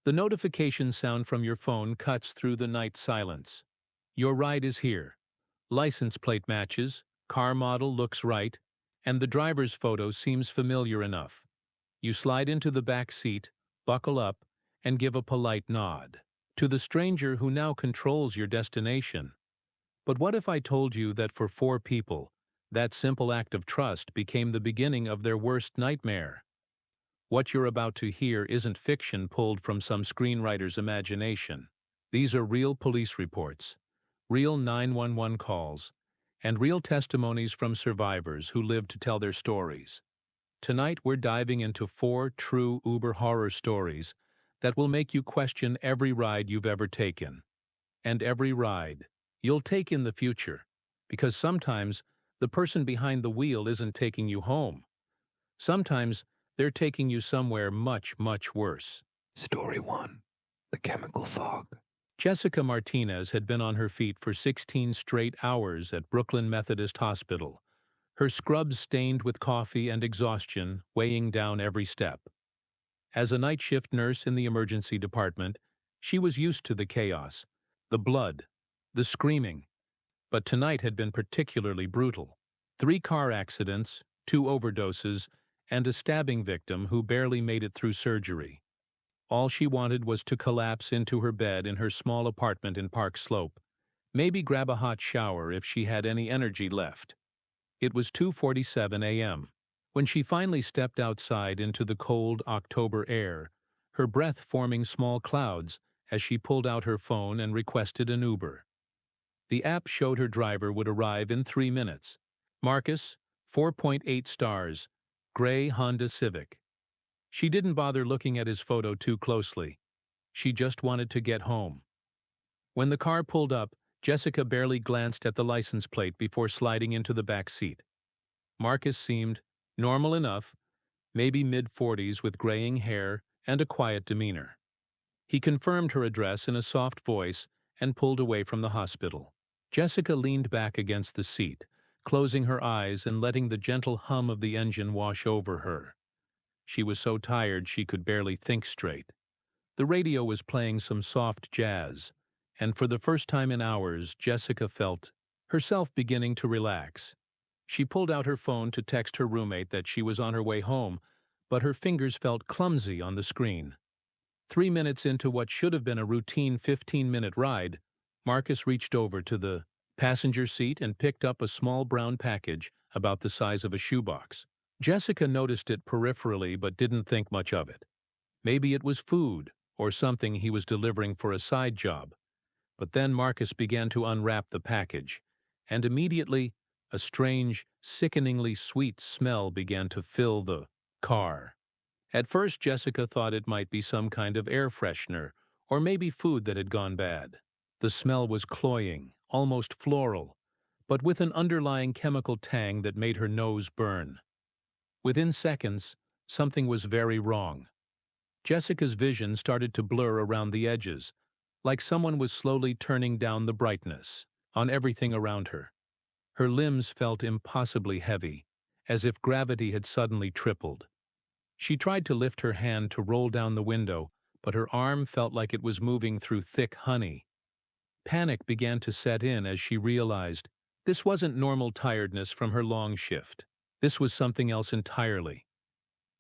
The notification sound from your phone cuts through the night silence. Your ride is here. License plate matches, car model looks right, and the driver's photo seems familiar enough. You slide into the back seat, buckle up, and give a polite nod to the stranger who now controls your destination. But what if I told you that for four people, that simple act of trust became the beginning of their worst nightmare? What you're about to hear isn't fiction pulled from some screenwriter's imagination. These are real police reports, real 911 calls, and real testimonies from survivors who lived to tell their stories. Tonight we're diving into four true Uber horror stories that will make you question every ride you've ever taken. And every ride you'll take in the future, because sometimes the person behind the wheel isn't taking you home. Sometimes they're taking you somewhere much, much worse. Story 1. The Chemical Fog. Jessica Martinez had been on her feet for 16 straight hours at Brooklyn Methodist Hospital, her scrubs stained with coffee and exhaustion weighing down every step. As a night shift nurse in the emergency department, she was used to the chaos, the blood, the screaming. But tonight had been particularly brutal. 3 car accidents, 2 overdoses, and a stabbing victim who barely made it through surgery. All she wanted was to collapse into her bed in her small apartment in Park Slope, maybe grab a hot shower if she had any energy left. It was 2:47 a.m. when she finally stepped outside into the cold October air, her breath forming small clouds as she pulled out her phone and requested an Uber. The app showed her driver would arrive in 3 minutes. Marcus, 4.8 stars, gray Honda Civic. She didn't bother looking at his photo too closely. She just wanted to get home. When the car pulled up, Jessica barely glanced at the license plate before sliding into the back seat. Marcus seemed normal enough, maybe mid-40s with graying hair and a quiet demeanor. He confirmed her address in a soft voice and pulled away from the hospital. Jessica leaned back against the seat, closing her eyes and letting the gentle hum of the engine wash over her. She was so tired she could barely think straight. The radio was playing some soft jazz, and for the first time in hours, Jessica felt herself beginning to relax. She pulled out her phone to text her roommate that she was on her way home, but her fingers felt clumsy on the screen. 3 minutes into what should have been a routine 15-minute ride, Marcus reached over to the passenger seat and picked up a small brown package about the size of a shoebox. Jessica noticed it peripherally but didn't think much of it. Maybe it was food or something he was delivering for a side job. But then Marcus began to unwrap the package, and immediately a strange, sickeningly sweet smell began to fill the car. At first Jessica thought it might be some kind of air freshener or maybe food that had gone bad. The smell was cloying, almost floral, but with an underlying chemical tang that made her nose burn. Within seconds, something was very wrong. Jessica's vision started to blur around the edges, like someone was slowly turning down the brightness on everything around her. Her limbs felt impossibly heavy, as if gravity had suddenly tripled. She tried to lift her hand to roll down the window, but her arm felt like it was moving through thick honey. Panic began to set in as she realized this wasn't normal tiredness from her long shift. This was something else entirely.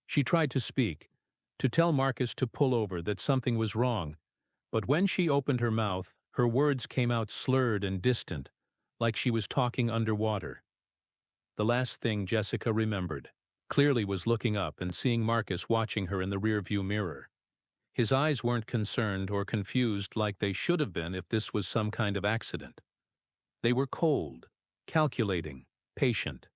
She tried to speak, to tell Marcus to pull over, that something was wrong, but when she opened her mouth, her words came out slurred and distant, like she was talking underwater. The last thing Jessica remembered clearly was looking up and seeing Marcus watching her in the rearview mirror. His eyes weren't concerned or confused like they should have been if this was some kind of accident. They were cold, calculating, patient.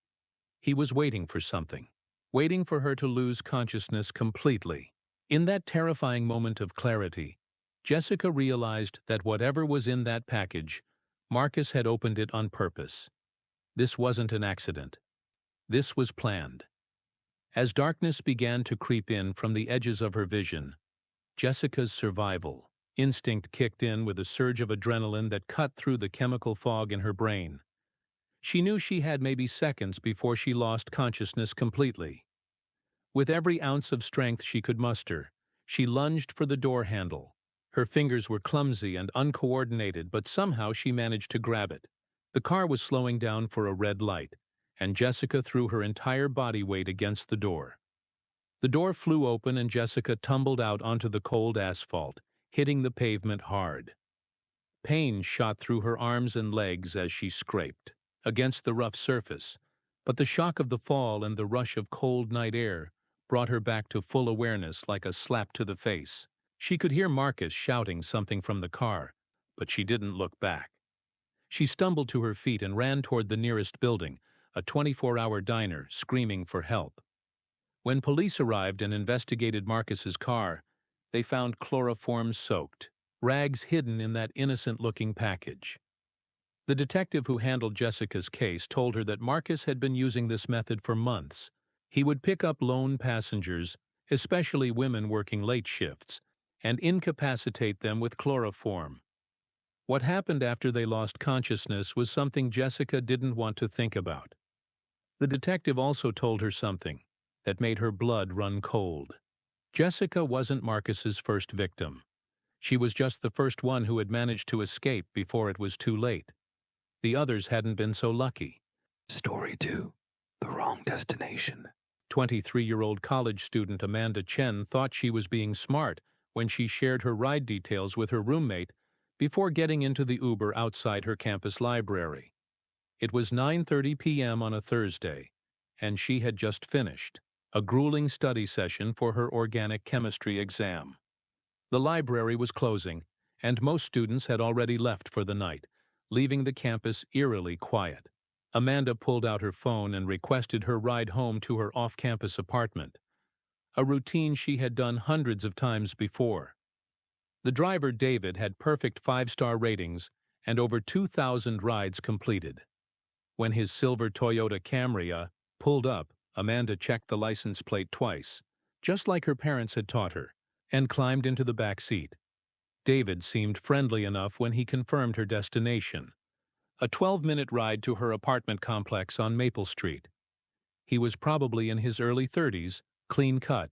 He was waiting for something, waiting for her to lose consciousness completely. In that terrifying moment of clarity, Jessica realized that whatever was in that package, Marcus had opened it on purpose. This wasn't an accident. This was planned. As darkness began to creep in from the edges of her vision, Jessica's survival instinct kicked in with a surge of adrenaline that cut through the chemical fog in her brain. She knew she had maybe seconds before she lost consciousness completely. With every ounce of strength she could muster, She lunged for the door handle. Her fingers were clumsy and uncoordinated, but somehow she managed to grab it. The car was slowing down for a red light, and Jessica threw her entire body weight against the door. The door flew open and Jessica tumbled out onto the cold asphalt, hitting the pavement hard. Pain shot through her arms and legs as she scraped against the rough surface, but the shock of the fall and the rush of cold night air brought her back to full awareness like a slap to the face. She could hear Marcus shouting something from the car, but she didn't look back. She stumbled to her feet and ran toward the nearest building, a 24-hour diner, screaming for help. When police arrived and investigated Marcus's car, they found chloroform-soaked, rags hidden in that innocent-looking package. The detective who handled Jessica's case told her that Marcus had been using this method for months. He would pick up lone passengers, especially women working late shifts, and incapacitate them with chloroform. What happened after they lost consciousness was something Jessica didn't want to think about. The detective also told her something that made her blood run cold. Jessica wasn't Marcus's first victim. She was just the first one who had managed to escape before it was too late. The others hadn't been so lucky. Story 2. The Wrong Destination. 23-year-old college student Amanda Chen thought she was being smart when she shared her ride details with her roommate before getting into the Uber outside her campus library. It was 9:30 p.m. on a Thursday, and she had just finished a grueling study session for her organic chemistry exam. The library was closing, and most students had already left for the night, leaving the campus eerily quiet. Amanda pulled out her phone and requested her ride home to her off-campus apartment, a routine she had done hundreds of times before. The driver, David, had perfect 5-star ratings and over 2,000 rides completed. When his silver Toyota Camry pulled up, Amanda checked the license plate twice, just like her parents had taught her, and climbed into the back seat. David seemed friendly enough when he confirmed her destination, a 12-minute ride to her apartment complex on Maple Street. He was probably in his early 30s, clean-cut,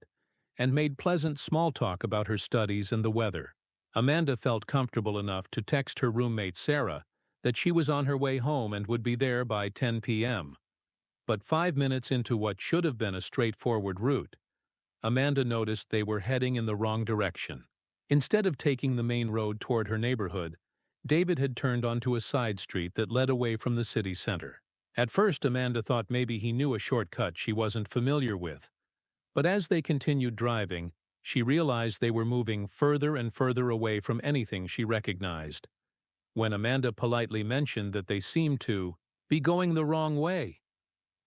and made pleasant small talk about her studies and the weather. Amanda felt comfortable enough to text her roommate Sarah that she was on her way home and would be there by 10 p.m. But 5 minutes into what should have been a straightforward route, Amanda noticed they were heading in the wrong direction. Instead of taking the main road toward her neighborhood, David had turned onto a side street that led away from the city center. At first, Amanda thought maybe he knew a shortcut she wasn't familiar with, but as they continued driving, she realized they were moving further and further away from anything she recognized. When Amanda politely mentioned that they seemed to be going the wrong way,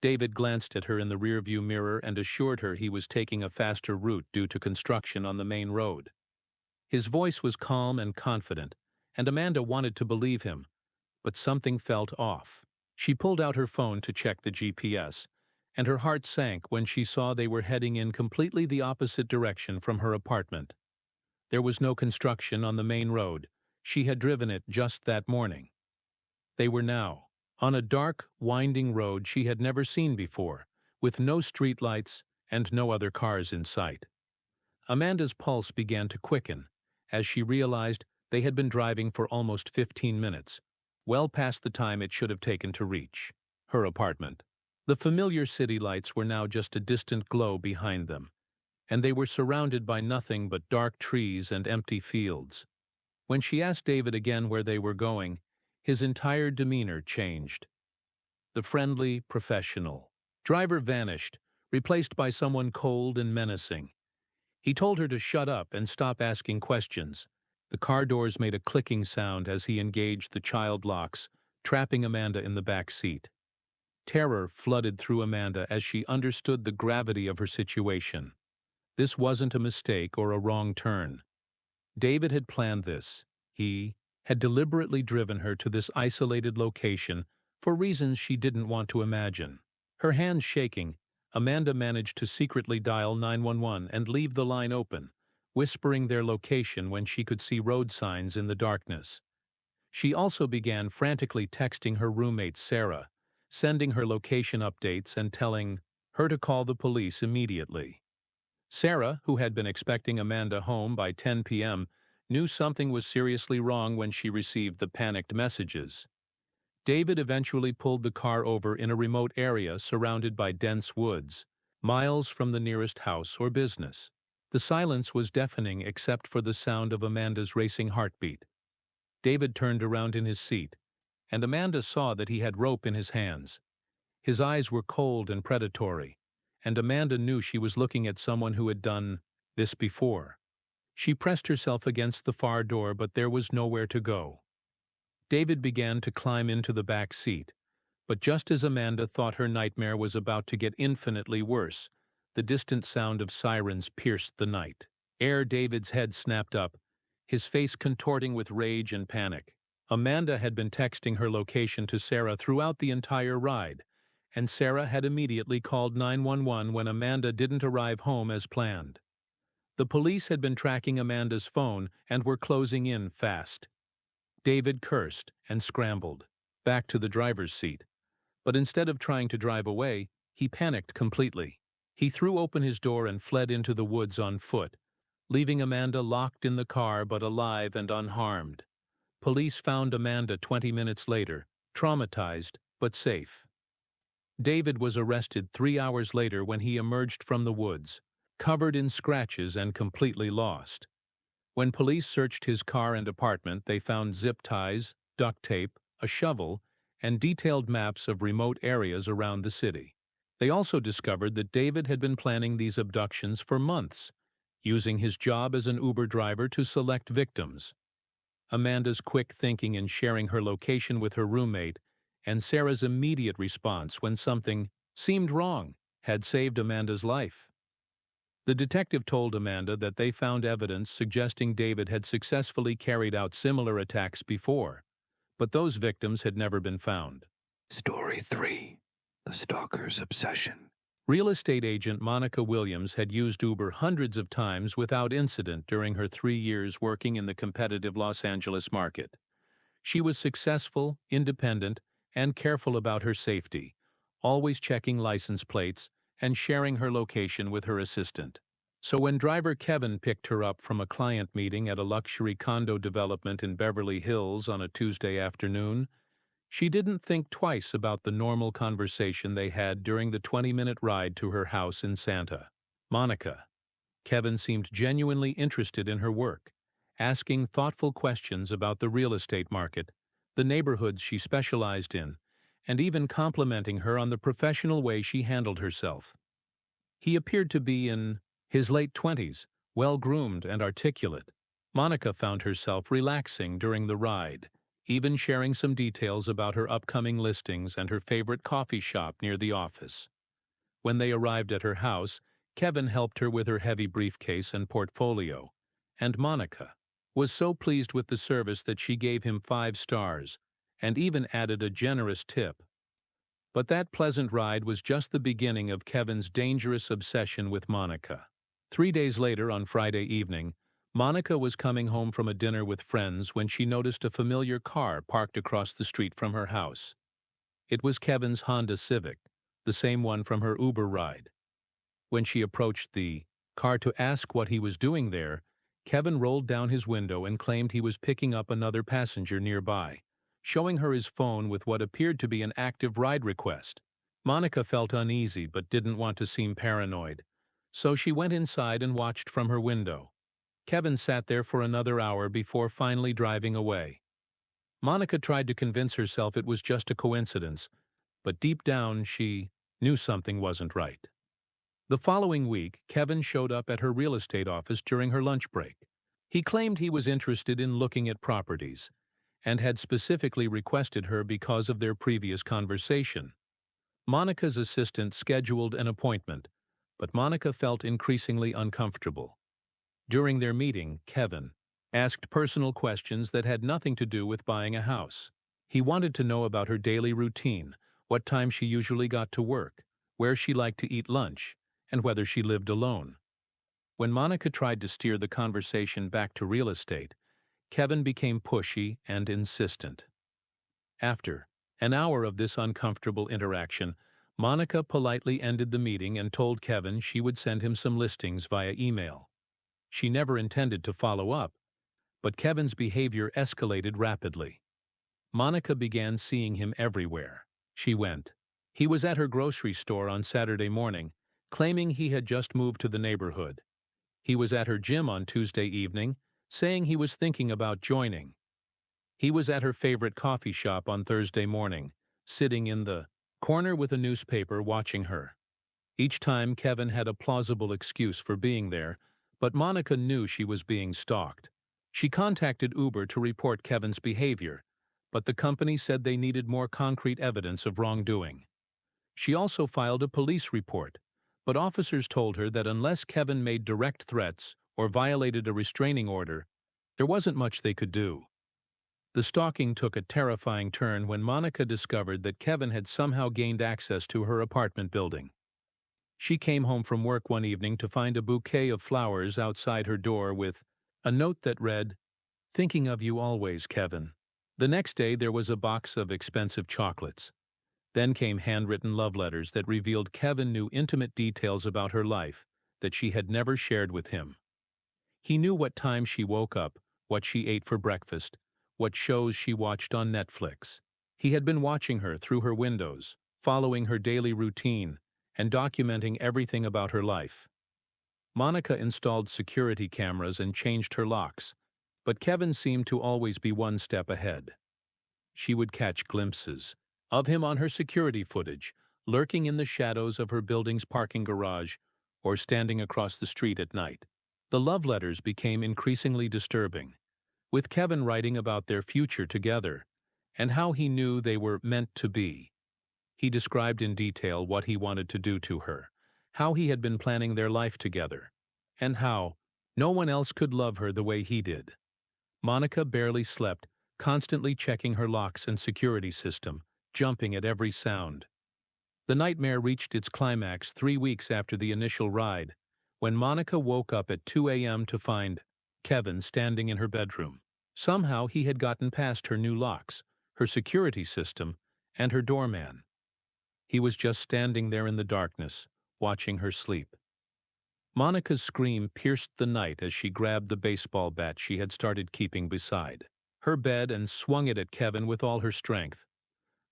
David glanced at her in the rearview mirror and assured her he was taking a faster route due to construction on the main road. His voice was calm and confident, and Amanda wanted to believe him, but something felt off. She pulled out her phone to check the GPS, and her heart sank when she saw they were heading in completely the opposite direction from her apartment. There was no construction on the main road. She had driven it just that morning. They were now on a dark, winding road she had never seen before, with no streetlights and no other cars in sight. Amanda's pulse began to quicken as she realized they had been driving for almost 15 minutes, well past the time it should have taken to reach her apartment. The familiar city lights were now just a distant glow behind them, and they were surrounded by nothing but dark trees and empty fields. When she asked David again where they were going, his entire demeanor changed. The friendly, professional driver vanished, replaced by someone cold and menacing. He told her to shut up and stop asking questions. The car doors made a clicking sound as he engaged the child locks, trapping Amanda in the back seat. Terror flooded through Amanda as she understood the gravity of her situation. This wasn't a mistake or a wrong turn. David had planned this. He had deliberately driven her to this isolated location for reasons she didn't want to imagine. Her hands shaking, Amanda managed to secretly dial 911 and leave the line open, whispering their location when she could see road signs in the darkness. She also began frantically texting her roommate Sarah, sending her location updates and telling her to call the police immediately. Sarah, who had been expecting Amanda home by 10 p.m., knew something was seriously wrong when she received the panicked messages. David eventually pulled the car over in a remote area surrounded by dense woods, miles from the nearest house or business. The silence was deafening except for the sound of Amanda's racing heartbeat. David turned around in his seat, and Amanda saw that he had rope in his hands. His eyes were cold and predatory, and Amanda knew she was looking at someone who had done this before. She pressed herself against the far door, but there was nowhere to go. David began to climb into the back seat, but just as Amanda thought her nightmare was about to get infinitely worse, the distant sound of sirens pierced the night. Ere David's head snapped up, his face contorting with rage and panic. Amanda had been texting her location to Sarah throughout the entire ride, and Sarah had immediately called 911 when Amanda didn't arrive home as planned. The police had been tracking Amanda's phone and were closing in fast. David cursed and scrambled back to the driver's seat, but instead of trying to drive away, he panicked completely. He threw open his door and fled into the woods on foot, leaving Amanda locked in the car but alive and unharmed. Police found Amanda 20 minutes later, traumatized but safe. David was arrested 3 hours later when he emerged from the woods, covered in scratches and completely lost. When police searched his car and apartment, they found zip ties, duct tape, a shovel, and detailed maps of remote areas around the city. They also discovered that David had been planning these abductions for months, using his job as an Uber driver to select victims. Amanda's quick thinking in sharing her location with her roommate, and Sarah's immediate response when something seemed wrong, had saved Amanda's life. The detective told Amanda that they found evidence suggesting David had successfully carried out similar attacks before, but those victims had never been found. Story 3. The Stalker's Obsession. Real estate agent Monica Williams had used Uber hundreds of times without incident during her 3 years working in the competitive Los Angeles market. She was successful, independent, and careful about her safety, always checking license plates and sharing her location with her assistant. So when driver Kevin picked her up from a client meeting at a luxury condo development in Beverly Hills on a Tuesday afternoon, she didn't think twice about the normal conversation they had during the 20-minute ride to her house in Santa Monica. Kevin seemed genuinely interested in her work, asking thoughtful questions about the real estate market, the neighborhoods she specialized in, and even complimenting her on the professional way she handled herself. He appeared to be in his late 20s, well-groomed and articulate. Monica found herself relaxing during the ride, even sharing some details about her upcoming listings and her favorite coffee shop near the office. When they arrived at her house, Kevin helped her with her heavy briefcase and portfolio, and Monica was so pleased with the service that she gave him 5 stars and even added a generous tip. But that pleasant ride was just the beginning of Kevin's dangerous obsession with Monica. 3 days later, on Friday evening, Monica was coming home from a dinner with friends when she noticed a familiar car parked across the street from her house. It was Kevin's Honda Civic, the same one from her Uber ride. When she approached the car to ask what he was doing there, Kevin rolled down his window and claimed he was picking up another passenger nearby, showing her his phone with what appeared to be an active ride request. Monica felt uneasy but didn't want to seem paranoid, so she went inside and watched from her window. Kevin sat there for another hour before finally driving away. Monica tried to convince herself it was just a coincidence, but deep down she knew something wasn't right. The following week, Kevin showed up at her real estate office during her lunch break. He claimed he was interested in looking at properties, and had specifically requested her because of their previous conversation. Monica's assistant scheduled an appointment, but Monica felt increasingly uncomfortable. During their meeting, Kevin asked personal questions that had nothing to do with buying a house. He wanted to know about her daily routine, what time she usually got to work, where she liked to eat lunch, and whether she lived alone. When Monica tried to steer the conversation back to real estate, Kevin became pushy and insistent. After an hour of this uncomfortable interaction, Monica politely ended the meeting and told Kevin she would send him some listings via email. She never intended to follow up, but Kevin's behavior escalated rapidly. Monica began seeing him everywhere she went. He was at her grocery store on Saturday morning, claiming he had just moved to the neighborhood. He was at her gym on Tuesday evening, saying he was thinking about joining. He was at her favorite coffee shop on Thursday morning, sitting in the corner with a newspaper watching her. Each time Kevin had a plausible excuse for being there, but Monica knew she was being stalked. She contacted Uber to report Kevin's behavior, but the company said they needed more concrete evidence of wrongdoing. She also filed a police report, but officers told her that unless Kevin made direct threats or violated a restraining order, there wasn't much they could do. The stalking took a terrifying turn when Monica discovered that Kevin had somehow gained access to her apartment building. She came home from work one evening to find a bouquet of flowers outside her door with a note that read, "Thinking of you always, Kevin." The next day there was a box of expensive chocolates. Then came handwritten love letters that revealed Kevin knew intimate details about her life that she had never shared with him. He knew what time she woke up, what she ate for breakfast, what shows she watched on Netflix. He had been watching her through her windows, following her daily routine, and documenting everything about her life. Monica installed security cameras and changed her locks, but Kevin seemed to always be one step ahead. She would catch glimpses of him on her security footage, lurking in the shadows of her building's parking garage or standing across the street at night. The love letters became increasingly disturbing, with Kevin writing about their future together and how he knew they were meant to be. He described in detail what he wanted to do to her, how he had been planning their life together, and how no one else could love her the way he did. Monica barely slept, constantly checking her locks and security system, jumping at every sound. The nightmare reached its climax 3 weeks after the initial ride, when Monica woke up at 2 a.m. to find Kevin standing in her bedroom. Somehow he had gotten past her new locks, her security system, and her doorman. He was just standing there in the darkness, watching her sleep. Monica's scream pierced the night as she grabbed the baseball bat she had started keeping beside her bed and swung it at Kevin with all her strength.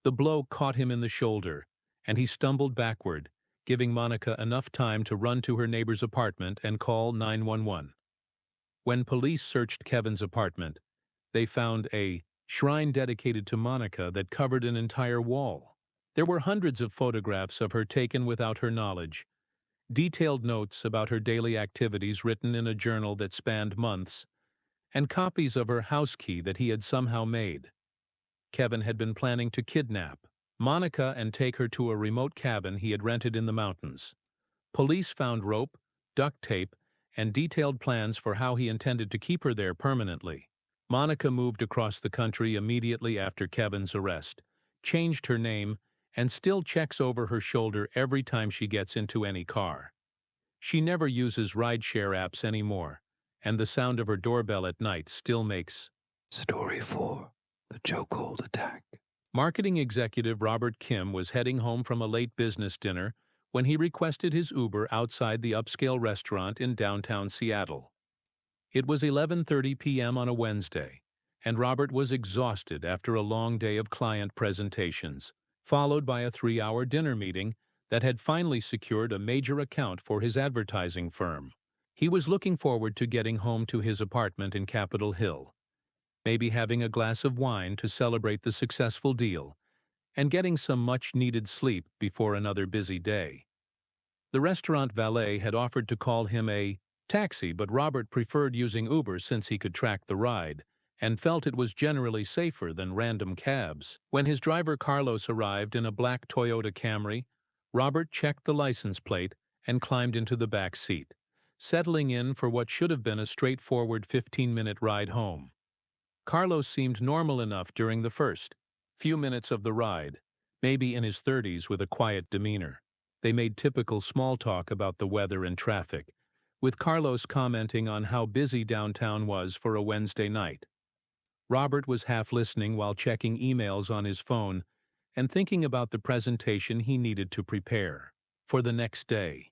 The blow caught him in the shoulder, and he stumbled backward, giving Monica enough time to run to her neighbor's apartment and call 911. When police searched Kevin's apartment, they found a shrine dedicated to Monica that covered an entire wall. There were hundreds of photographs of her taken without her knowledge, detailed notes about her daily activities written in a journal that spanned months, and copies of her house key that he had somehow made. Kevin had been planning to kidnap Monica and take her to a remote cabin he had rented in the mountains. Police found rope, duct tape, and detailed plans for how he intended to keep her there permanently. Monica moved across the country immediately after Kevin's arrest, changed her name, and still checks over her shoulder every time she gets into any car. She never uses rideshare apps anymore, and the sound of her doorbell at night still makes. Story 4. The chokehold attack. Marketing executive Robert Kim was heading home from a late business dinner when he requested his Uber outside the upscale restaurant in downtown Seattle. It was 11:30 p.m. on a Wednesday, and Robert was exhausted after a long day of client presentations, followed by a 3-hour dinner meeting that had finally secured a major account for his advertising firm. He was looking forward to getting home to his apartment in Capitol Hill, maybe having a glass of wine to celebrate the successful deal, and getting some much-needed sleep before another busy day. The restaurant valet had offered to call him a taxi, but Robert preferred using Uber since he could track the ride, and felt it was generally safer than random cabs. When his driver Carlos arrived in a black Toyota Camry, Robert checked the license plate and climbed into the back seat, settling in for what should have been a straightforward 15-minute ride home. Carlos seemed normal enough during the first few minutes of the ride, maybe in his 30s with a quiet demeanor. They made typical small talk about the weather and traffic, with Carlos commenting on how busy downtown was for a Wednesday night. Robert was half listening while checking emails on his phone and thinking about the presentation he needed to prepare for the next day.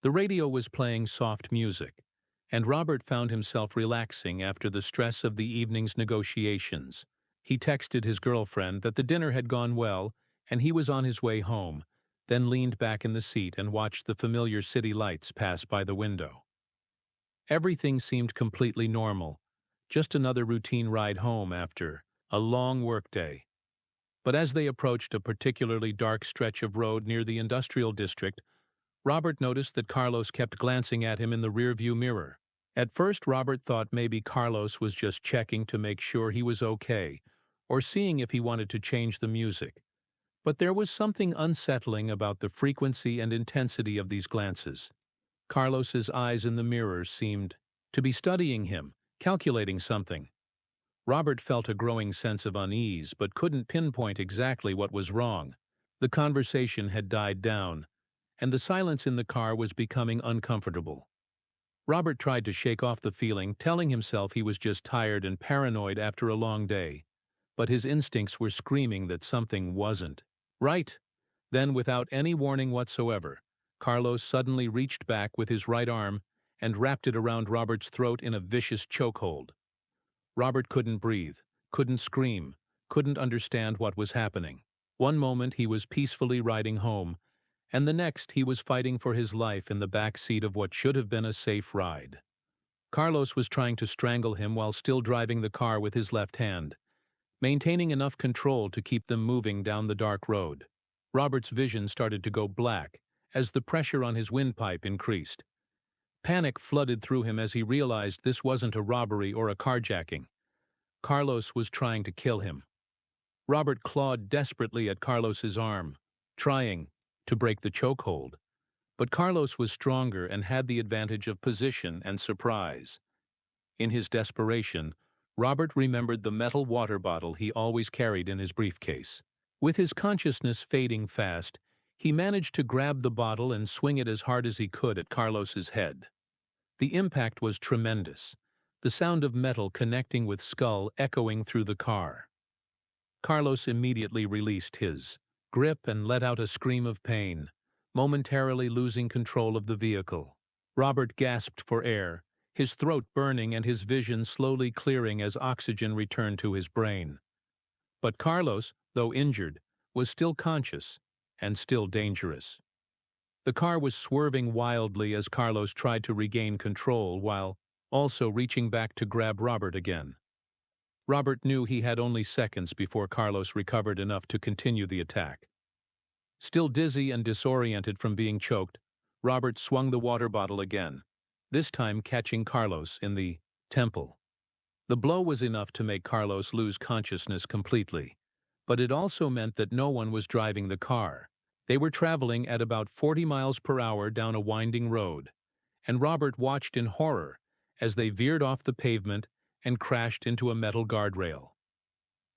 The radio was playing soft music, and Robert found himself relaxing after the stress of the evening's negotiations. He texted his girlfriend that the dinner had gone well and he was on his way home, then leaned back in the seat and watched the familiar city lights pass by the window. Everything seemed completely normal, just another routine ride home after a long workday. But as they approached a particularly dark stretch of road near the industrial district, Robert noticed that Carlos kept glancing at him in the rearview mirror. At first, Robert thought maybe Carlos was just checking to make sure he was okay, or seeing if he wanted to change the music. But there was something unsettling about the frequency and intensity of these glances. Carlos's eyes in the mirror seemed to be studying him, calculating something. Robert felt a growing sense of unease but couldn't pinpoint exactly what was wrong. The conversation had died down, and the silence in the car was becoming uncomfortable. Robert tried to shake off the feeling, telling himself he was just tired and paranoid after a long day, but his instincts were screaming that something wasn't right. Then, without any warning whatsoever, Carlos suddenly reached back with his right arm and wrapped it around Robert's throat in a vicious chokehold. Robert couldn't breathe, couldn't scream, couldn't understand what was happening. One moment he was peacefully riding home, and the next he was fighting for his life in the back seat of what should have been a safe ride. Carlos was trying to strangle him while still driving the car with his left hand, maintaining enough control to keep them moving down the dark road. Robert's vision started to go black as the pressure on his windpipe increased. Panic flooded through him as he realized this wasn't a robbery or a carjacking. Carlos was trying to kill him. Robert clawed desperately at Carlos's arm, trying to break the chokehold. But Carlos was stronger and had the advantage of position and surprise. In his desperation, Robert remembered the metal water bottle he always carried in his briefcase. With his consciousness fading fast, he managed to grab the bottle and swing it as hard as he could at Carlos's head. The impact was tremendous, the sound of metal connecting with skull echoing through the car. Carlos immediately released his grip and let out a scream of pain, momentarily losing control of the vehicle. Robert gasped for air, his throat burning and his vision slowly clearing as oxygen returned to his brain. But Carlos, though injured, was still conscious and still dangerous. The car was swerving wildly as Carlos tried to regain control while also reaching back to grab Robert again. Robert knew he had only seconds before Carlos recovered enough to continue the attack. Still dizzy and disoriented from being choked, Robert swung the water bottle again, this time catching Carlos in the temple. The blow was enough to make Carlos lose consciousness completely, but it also meant that no one was driving the car. They were traveling at about 40 miles per hour down a winding road, and Robert watched in horror as they veered off the pavement and crashed into a metal guardrail.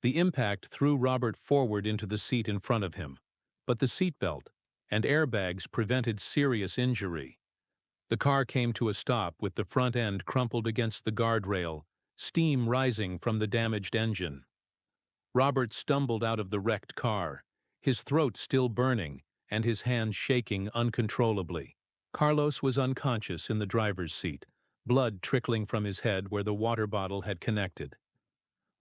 The impact threw Robert forward into the seat in front of him, but the seatbelt and airbags prevented serious injury. The car came to a stop with the front end crumpled against the guardrail, steam rising from the damaged engine. Robert stumbled out of the wrecked car, his throat still burning and his hands shaking uncontrollably. Carlos was unconscious in the driver's seat, blood trickling from his head where the water bottle had connected.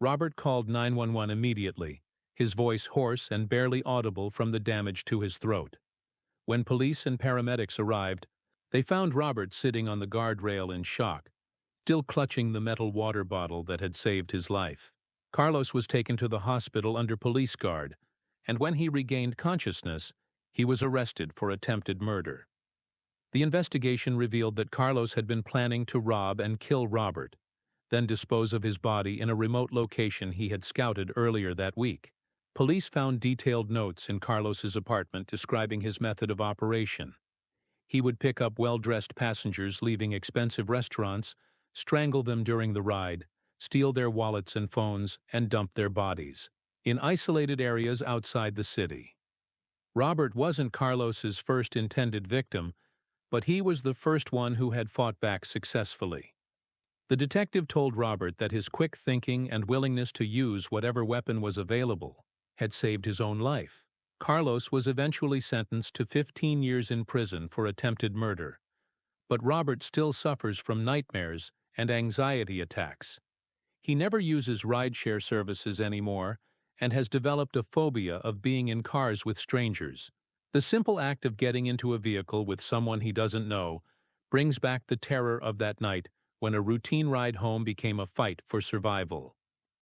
Robert called 911 immediately, his voice hoarse and barely audible from the damage to his throat. When police and paramedics arrived, they found Robert sitting on the guardrail in shock, still clutching the metal water bottle that had saved his life. Carlos was taken to the hospital under police guard, and when he regained consciousness, he was arrested for attempted murder. The investigation revealed that Carlos had been planning to rob and kill Robert, then dispose of his body in a remote location he had scouted earlier that week. Police found detailed notes in Carlos's apartment describing his method of operation. He would pick up well-dressed passengers leaving expensive restaurants, strangle them during the ride, steal their wallets and phones, and dump their bodies in isolated areas outside the city. Robert wasn't Carlos's first intended victim, but he was the first one who had fought back successfully. The detective told Robert that his quick thinking and willingness to use whatever weapon was available had saved his own life. Carlos was eventually sentenced to 15 years in prison for attempted murder, but Robert still suffers from nightmares and anxiety attacks. He never uses rideshare services anymore and has developed a phobia of being in cars with strangers. The simple act of getting into a vehicle with someone he doesn't know brings back the terror of that night when a routine ride home became a fight for survival.